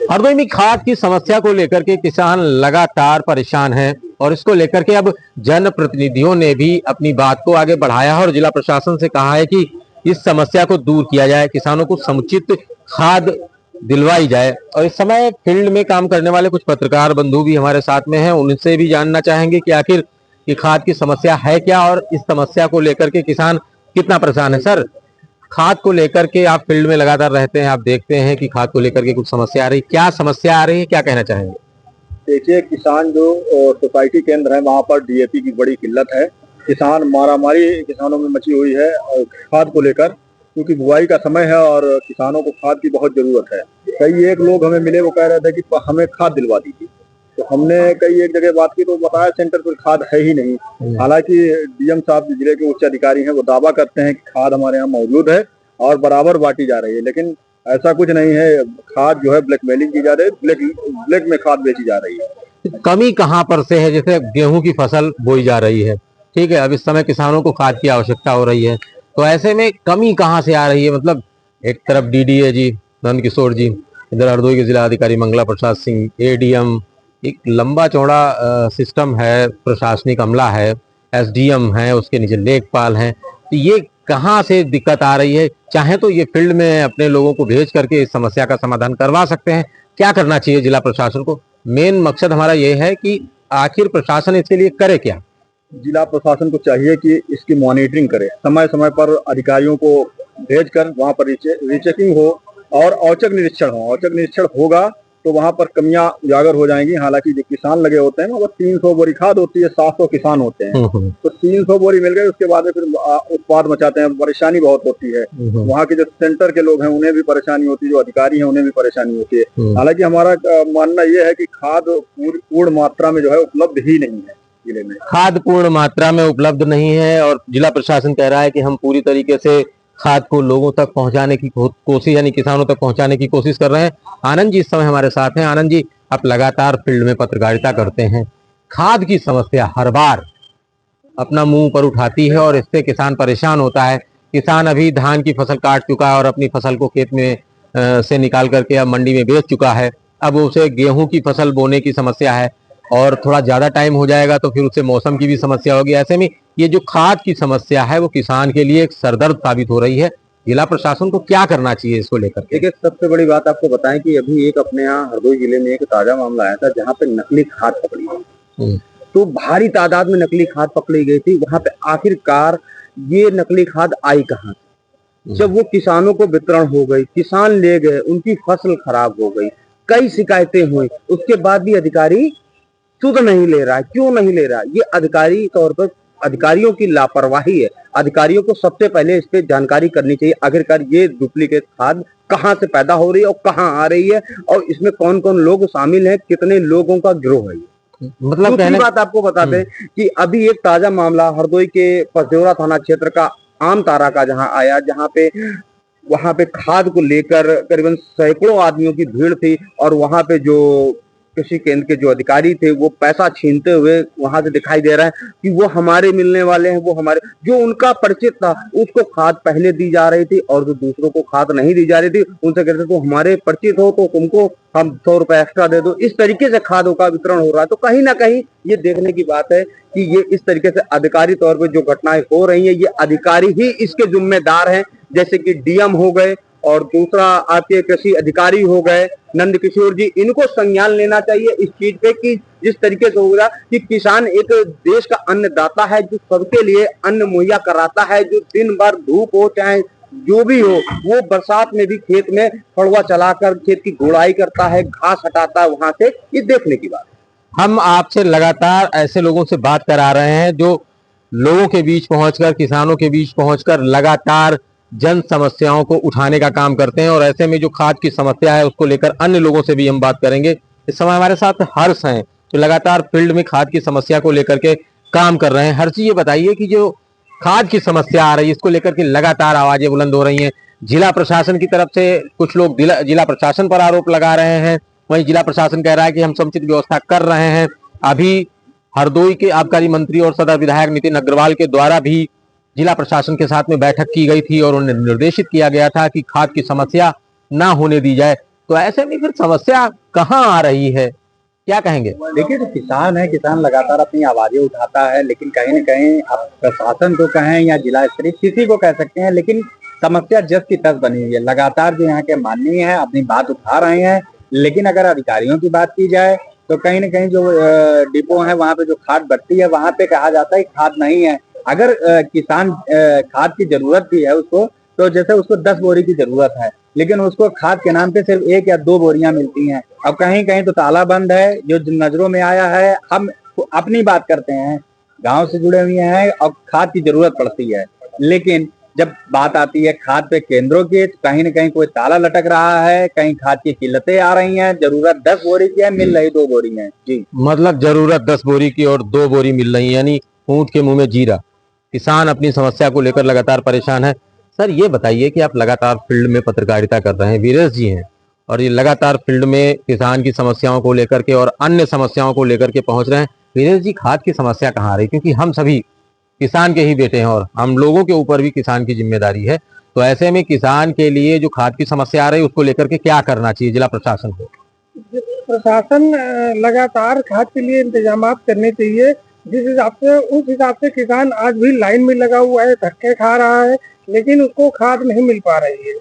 हरदोई में खाद की समस्या को लेकर के किसान लगातार परेशान हैं और इसको लेकर के अब जनप्रतिनिधियों ने भी अपनी बात को आगे बढ़ाया है और जिला प्रशासन से कहा है कि इस समस्या को दूर किया जाए, किसानों को समुचित खाद दिलवाई जाए। और इस समय फील्ड में काम करने वाले कुछ पत्रकार बंधु भी हमारे साथ में हैं, उनसे भी जानना चाहेंगे कि आखिर ये खाद की समस्या है क्या और इस समस्या को लेकर के किसान कितना परेशान है। सर, खाद को लेकर के आप फील्ड में लगातार रहते हैं, आप देखते हैं कि खाद को लेकर के कुछ समस्या आ रही, क्या समस्या आ रही है, क्या कहना चाहेंगे? देखिए, किसान जो सोसाइटी केंद्र है वहाँ पर डीएपी की बड़ी किल्लत है। किसान मारामारी किसानों में मची हुई है और खाद को लेकर, क्योंकि बुआई का समय है और किसानों को खाद की बहुत जरूरत है। कई एक लोग हमें मिले, वो कह रहे थे कि हमें खाद दिलवा दीजिए, तो हमने कई एक जगह बात की तो बताया सेंटर पर खाद है ही नहीं। हालांकि डीएम साहब जिले के उच्च अधिकारी हैं, वो दावा करते हैं कि खाद हमारे यहाँ मौजूद है और बराबर बांटी जा रही है, लेकिन ऐसा कुछ नहीं है। खाद जो है ब्लैकमेलिंग की जा रही है, ब्लैक में खाद बेची जा रही है। कमी कहाँ पर से है? जैसे गेहूं की फसल बोई जा रही है, ठीक है, अब इस समय किसानों को खाद की आवश्यकता हो रही है, तो ऐसे में कमी कहाँ से आ रही है? मतलब एक तरफ डीडीए जी नंद किशोर जी, इधर हरदोई के जिला अधिकारी मंगला प्रसाद सिंह, एडीएम, एक लंबा चौड़ा सिस्टम है, प्रशासनिक अमला है, एसडीएम है, उसके नीचे लेखपाल हैं, तो ये कहाँ से दिक्कत आ रही है? चाहे तो ये फील्ड में अपने लोगों को भेज करके इस समस्या का समाधान करवा सकते हैं। क्या करना चाहिए जिला प्रशासन को? मेन मकसद हमारा ये है कि आखिर प्रशासन इसके लिए करे क्या? जिला प्रशासन को चाहिए कि इसकी मॉनिटरिंग करे, समय समय पर अधिकारियों को भेजकर वहां पर रीचेकिंग हो और औचक निरीक्षण हो। औचक निरीक्षण होगा तो वहां पर कमियां उजागर हो जाएंगी। हालांकि जो किसान लगे होते हैं ना, वो 300 बोरी खाद होती है, 700 किसान होते हैं, तो 300 बोरी मिल गए, उसके बाद में फिर उत्पाद मचाते हैं, परेशानी बहुत होती है। वहाँ के जो सेंटर के लोग हैं उन्हें भी परेशानी होती है, जो अधिकारी हैं उन्हें भी परेशानी होती है। हालांकि हमारा मानना यह है कि खाद पूर्ण मात्रा में जो है उपलब्ध ही नहीं है जिले में। खाद पूर्ण मात्रा में उपलब्ध नहीं है और जिला प्रशासन कह रहा है कि हम पूरी तरीके से खाद को लोगों तक पहुंचाने की कोशिश, यानी किसानों तक पहुंचाने की कोशिश कर रहे हैं। आनंद जी इस समय हमारे साथ हैं। आनंद जी, आप लगातार फील्ड में पत्रकारिता करते हैं, खाद की समस्या हर बार अपना मुंह पर उठाती है और इससे किसान परेशान होता है। किसान अभी धान की फसल काट चुका है और अपनी फसल को खेत में से निकाल करके अब मंडी में बेच चुका है। अब उसे गेहूं की फसल बोने की समस्या है और थोड़ा ज्यादा टाइम हो जाएगा तो फिर उससे मौसम की भी समस्या होगी। ऐसे में ये जो खाद की समस्या है वो किसान के लिए एक सरदर्द साबित हो रही है। जिला प्रशासन को क्या करना चाहिए इसको लेकर? देखिए, सबसे बड़ी बात आपको बताएं कि अभी एक अपने यहाँ हरदोई जिले में एक ताजा मामला आया था जहाँ पे नकली खाद पकड़ी गई। तो भारी तादाद में नकली खाद पकड़ी गई थी। वहां पे आखिरकार ये नकली खाद आई कहाँ? जब वो किसानों को वितरण हो गई, किसान ले गए, उनकी फसल खराब हो गई, कई शिकायतें हुई, उसके बाद भी अधिकारी सुध नहीं ले रहा है। क्यों नहीं ले रहा? ये अधिकारी तौर पर अधिकारियों की लापरवाही है। अधिकारियों को सबसे पहले इस पे जानकारी करनी चाहिए, आखिरकार ये डुप्लीकेट खाद कहाँ से पैदा हो रही है और कहाँ आ रही है और इसमें कौन कौन लोग शामिल हैं, कितने लोगों का गिरोह है। मतलब दूसरी बात आपको बता दें कि अभी एक ताजा मामला हरदोई के पसदेवरा थाना क्षेत्र का आम तारा का जहां आया, जहां पे वहां पे खाद को लेकर करीबन सैकड़ों आदमियों की भीड़ थी और वहां पे जो कृषि केंद्र के जो अधिकारी थे वो पैसा छीनते हुए वहां से दिखाई दे रहा है कि वो हमारे मिलने वाले हैं, वो हमारे, जो उनका परिचित था उसको खाद पहले दी जा रही थी और जो दूसरों को खाद नहीं दी जा रही थी उनसे कहते थे तो हमारे परिचित हो तो तुमको हम 100 रुपए एक्स्ट्रा दे दो। इस तरीके से खादों का वितरण हो रहा है। तो कहीं ना कहीं ये देखने की बात है कि ये इस तरीके से अधिकारी तौर पर जो घटनाएं हो रही है, ये अधिकारी ही इसके जिम्मेदार हैं, जैसे कि डीएम हो गए और दूसरा आपके कृषि अधिकारी हो गए नंद किशोर जी। इनको संज्ञान लेना चाहिए इस चीज पे कि जिस तरीके से होगा कि किसान एक देश का अन्नदाता है, जो सबके लिए अन्न मुहैया कराता है, जो दिन भर धूप हो चाहे जो भी हो, वो बरसात में भी खेत में फड़ुआ चलाकर खेत की गुड़ाई करता है, घास हटाता है वहां से। ये देखने की बात। हम आपसे लगातार ऐसे लोगों से बात करा रहे हैं जो लोगों के बीच पहुंचकर, किसानों के बीच पहुंचकर लगातार जन समस्याओं को उठाने का काम करते हैं और ऐसे में जो खाद की समस्या है उसको लेकर अन्य लोगों से भी हम बात करेंगे। इस समय हमारे साथ हर्ष हैं जो लगातार फील्ड में खाद की समस्या को लेकर के काम कर रहे हैं। हर्ष जी, ये बताइए कि जो खाद की समस्या आ रही है इसको लेकर के लगातार आवाजें बुलंद हो रही हैं। जिला प्रशासन की तरफ से कुछ लोग जिला प्रशासन पर आरोप लगा रहे हैं, वहीं जिला प्रशासन कह रहा है कि हम समुचित व्यवस्था कर रहे हैं। अभी हरदोई के आबकारी मंत्री और सदर विधायक नितिन अग्रवाल के द्वारा भी जिला प्रशासन के साथ में बैठक की गई थी और उन्हें निर्देशित किया गया था कि खाद की समस्या ना होने दी जाए। तो ऐसे में फिर समस्या कहाँ आ रही है, क्या कहेंगे? देखिए, जो किसान है, किसान लगातार अपनी आवाजें उठाता है, लेकिन कहीं न कहीं आप प्रशासन को कहें या जिला स्तरीय किसी को कह सकते हैं, लेकिन समस्या जस की तस बनी हुई है। लगातार जो यहाँ के माननीय है अपनी बात उठा रहे हैं, लेकिन अगर अधिकारियों की बात की जाए तो कहीं न कहीं जो डिपो है वहाँ पे जो खाद बढ़ती है वहाँ पे कहा जाता है खाद नहीं है। अगर किसान खाद की जरूरत भी है उसको, तो जैसे उसको 10 बोरी की जरूरत है, लेकिन उसको खाद के नाम पे सिर्फ 1 या 2 बोरियां मिलती हैं। अब कहीं कहीं तो ताला बंद है, जो नजरों में आया है। हम अपनी बात करते हैं, गांव से जुड़े हुए हैं और खाद की जरूरत पड़ती है, लेकिन जब बात आती है खाद पे केंद्रों की, कहीं न कहीं कोई ताला लटक रहा है, कहीं खाद की किल्लतें आ रही हैं। जरूरत 10 बोरी की है, मिल रही 2 बोरी है जी। मतलब जरूरत 10 बोरी की और 2 बोरी मिल रही है, यानी ऊंट के मुंह में जीरा। किसान अपनी समस्या को लेकर लगातार परेशान है। सर ये बताइए कि आप लगातार फील्ड में पत्रकारिता कर रहे हैं, वीरेश जी हैं, और ये लगातार फील्ड में किसान की समस्याओं को लेकर के और अन्य समस्याओं को लेकर के पहुंच रहे हैं। वीरेश जी, खाद की समस्या कहाँ आ रही? क्योंकि हम सभी किसान के ही बेटे हैं और हम लोगों के ऊपर भी किसान की जिम्मेदारी है। तो ऐसे में किसान के लिए जो खाद की समस्या आ रही है उसको लेकर के क्या करना चाहिए जिला प्रशासन को? प्रशासन लगातार खाद के लिए इंतजाम करने चाहिए। जिस हिसाब से उस हिसाब से किसान आज भी लाइन में लगा हुआ है, धक्के खा रहा है, लेकिन उसको खाद नहीं मिल पा रही है।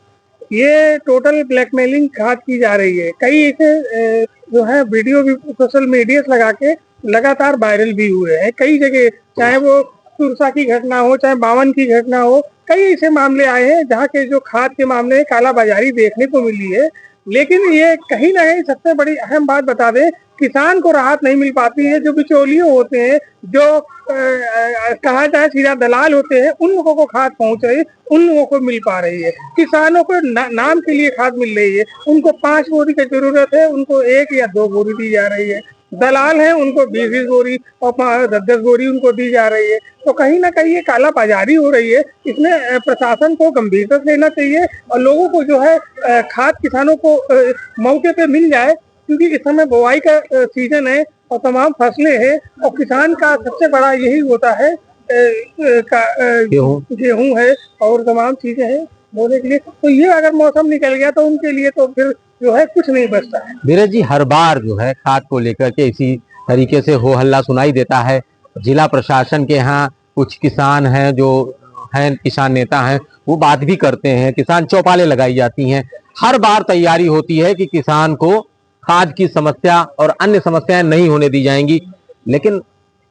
ये टोटल ब्लैकमेलिंग खाद की जा रही है। कई ऐसे जो है वीडियो भी सोशल मीडिया से लगा के लगातार वायरल भी हुए हैं कई जगह, चाहे वो सुरसा की घटना हो, चाहे बावन की घटना हो। कई ऐसे मामले आए हैं जहाँ के जो खाद के मामले में कालाबाजारी देखने को मिली है। लेकिन ये कहीं ना कहीं सबसे बड़ी अहम बात बता दें, किसान को राहत नहीं मिल पाती है। जो बिचौलिए होते हैं, जो कहा जाए सीधा दलाल होते हैं, उन लोगों को खाद पहुंच रही है, उन लोगों को मिल पा रही है। किसानों को नाम के लिए खाद मिल रही है। उनको 5 बोरी की जरूरत है, उनको 1 या 2 बोरी दी जा रही है। दलाल हैं, उनको 20-20 बोरी और 10-10 बोरी उनको दी जा रही है। तो कहीं ना कहीं ये काला बाजारी हो रही है। इसमें प्रशासन को गंभीरता से लेना चाहिए और लोगों को जो है खाद किसानों को मौके पे मिल जाए, क्योंकि इस समय बुआई का सीजन है और तमाम फसलें हैं और किसान का सबसे बड़ा यही होता है गेहूं है और तमाम चीजें हैं बोने के लिए। तो ये अगर मौसम निकल गया तो उनके लिए तो फिर जो है कुछ नहीं बचता है। वीरेश जी, हर बार जो है खाद को लेकर के इसी तरीके से हो हल्ला सुनाई देता है। जिला प्रशासन के यहाँ कुछ किसान हैं जो हैं किसान नेता हैं, वो बात भी करते हैं, किसान चौपालें लगाई जाती हैं। हर बार तैयारी होती है कि किसान को खाद की समस्या और अन्य समस्याएं नहीं होने दी जाएंगी, लेकिन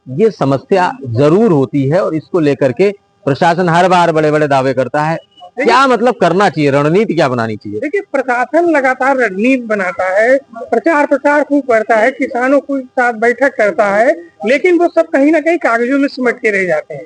ये समस्या जरूर होती है और इसको लेकर के प्रशासन हर बार बड़े बड़े दावे करता है। क्या मतलब करना चाहिए, रणनीति क्या बनानी चाहिए? देखिए, प्रशासन लगातार रणनीति बनाता है, प्रचार प्रसार खूब करता है, किसानों के साथ बैठक करता है, लेकिन वो सब कहीं ना कहीं कागजों में सिमट के रह जाते हैं।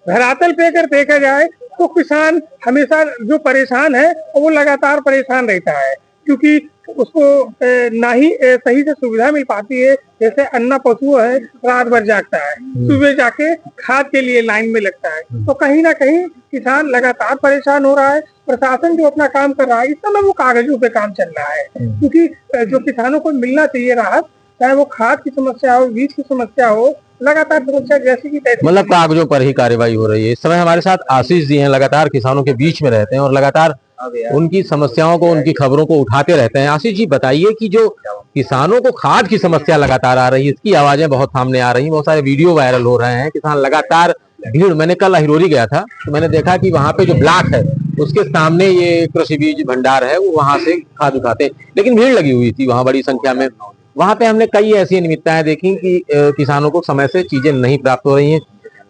धरातल पे अगर देखा जाए तो किसान हमेशा जो परेशान है वो लगातार परेशान रहता है, क्योंकि उसको ना ही सही से सुविधा मिल पाती है। जैसे अन्ना पशु है, रात भर जागता है, सुबह जाके खाद के लिए लाइन में लगता है। तो कहीं ना कहीं किसान लगातार परेशान हो रहा है। प्रशासन जो अपना काम कर रहा है, इस समय वो कागजों पे काम चल रहा है, क्योंकि जो किसानों को मिलना चाहिए राहत, चाहे वो खाद की समस्या हो, बीज की समस्या हो, लगातार समस्या जैसी की तैसी, मतलब कागजों पर ही कार्रवाई हो रही है। इस समय हमारे साथ आशीष जी हैं, लगातार किसानों के बीच में रहते हैं और लगातार उनकी समस्याओं को, उनकी खबरों को उठाते रहते हैं। आशीष जी, बताइए कि जो किसानों को खाद की समस्या लगातार आ रही है, इसकी आवाजें बहुत सामने आ रही हैं, बहुत सारे वीडियो वायरल हो रहे हैं, किसान लगातार भीड़। मैंने कल अहिरोरी गया था तो मैंने देखा कि वहां पे जो ब्लॉक है उसके सामने ये कृषि बीज भंडार है, वो वहां से खाद उठाते हैं, लेकिन भीड़ लगी हुई थी वहां बड़ी संख्या में। वहां पे हमने कई ऐसी अनियमितताएं देखी कि किसानों को समय से चीजें नहीं प्राप्त हो रही हैं,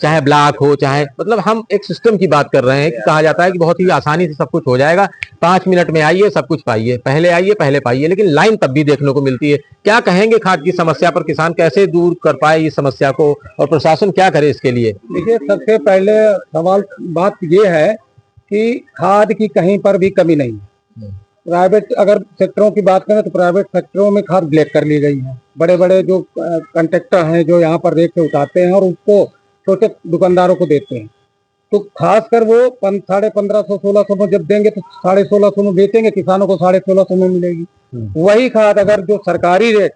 चाहे ब्लॉक हो, चाहे मतलब हम एक सिस्टम की बात कर रहे हैं कि कहा जाता है कि बहुत ही आसानी से सब कुछ हो जाएगा, 5 मिनट में आइए सब कुछ पाइए, पहले आइए पहले पाइए, लेकिन लाइन तब भी देखने को मिलती है। क्या कहेंगे खाद की समस्या पर, किसान कैसे दूर कर पाए इस समस्या को और प्रशासन क्या करे इसके लिए? देखिए, सबसे पहले सवाल बात ये है कि खाद की कहीं पर भी कमी नहीं है। प्राइवेट अगर सेक्टरों की बात करें तो प्राइवेट सेक्टरों में खाद ब्लैक कर ली गई है। बड़े बड़े जो कंट्रैक्टर हैं जो यहाँ पर रेट से उठाते हैं और उसको छोटे दुकानदारों को देते हैं, तो खासकर वो 1550-1600 में जब देंगे तो 1650 में बेचेंगे, किसानों को 1650 में मिलेगी। वही खाद अगर जो सरकारी रेट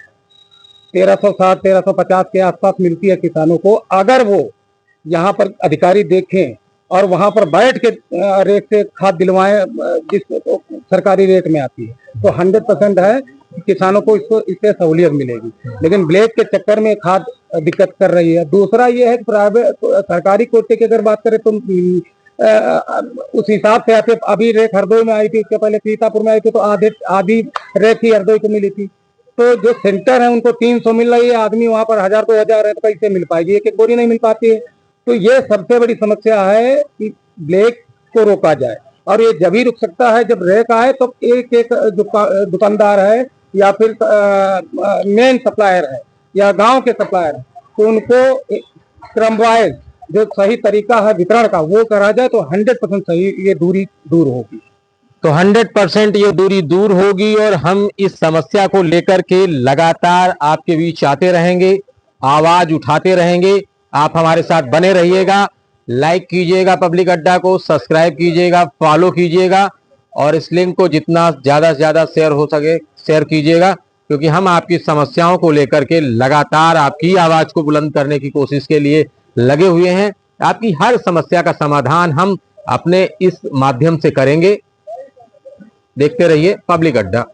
1360-1350 के आसपास मिलती है किसानों को, अगर वो यहाँ पर अधिकारी देखें और वहां पर बैठ के रेट से खाद दिलवाएं, जिस सरकारी रेट में आती है, तो 100% है किसानों को इससे सहूलियत मिलेगी। लेकिन ब्लैक के चक्कर में खाद दिक्कत कर रही है। दूसरा ये है कि प्राइवेट सरकारी कोटे की अगर बात करें तो उस हिसाब से आते, अभी रेक हरदोई में आई थी, उसके पहले सीतापुर में आई थी, तो आधी रेक ही हरदोई को मिली थी। तो जो सेंटर है उनको 300 मिल रही है, आदमी वहां पर 1000 2000 है, तो कैसे मिल पाएगी? एक एक बोरी नहीं मिल पाती है। तो ये सबसे बड़ी समस्या है कि ब्लैक को रोका जाए, और ये जब ही रुक सकता है जब रेक आए, तो एक एक दुकानदार है या फिर मेन सप्लायर है या गांव के सप्लायर है, तो उनको क्रमवाइज जो सही तरीका है वितरण का वो करा जाए, तो 100% सही ये दूरी दूर होगी। तो 100% ये दूरी दूर होगी, और हम इस समस्या को लेकर के लगातार आपके बीच आते रहेंगे, आवाज उठाते रहेंगे। आप हमारे साथ बने रहिएगा, लाइक कीजिएगा पब्लिक अड्डा को, सब्सक्राइब कीजिएगा, फॉलो कीजिएगा, और इस लिंक को जितना ज्यादा से ज्यादा शेयर हो सके शेयर कीजिएगा, क्योंकि हम आपकी समस्याओं को लेकर के लगातार आपकी आवाज को बुलंद करने की कोशिश के लिए लगे हुए हैं। आपकी हर समस्या का समाधान हम अपने इस माध्यम से करेंगे। देखते रहिए पब्लिक अड्डा।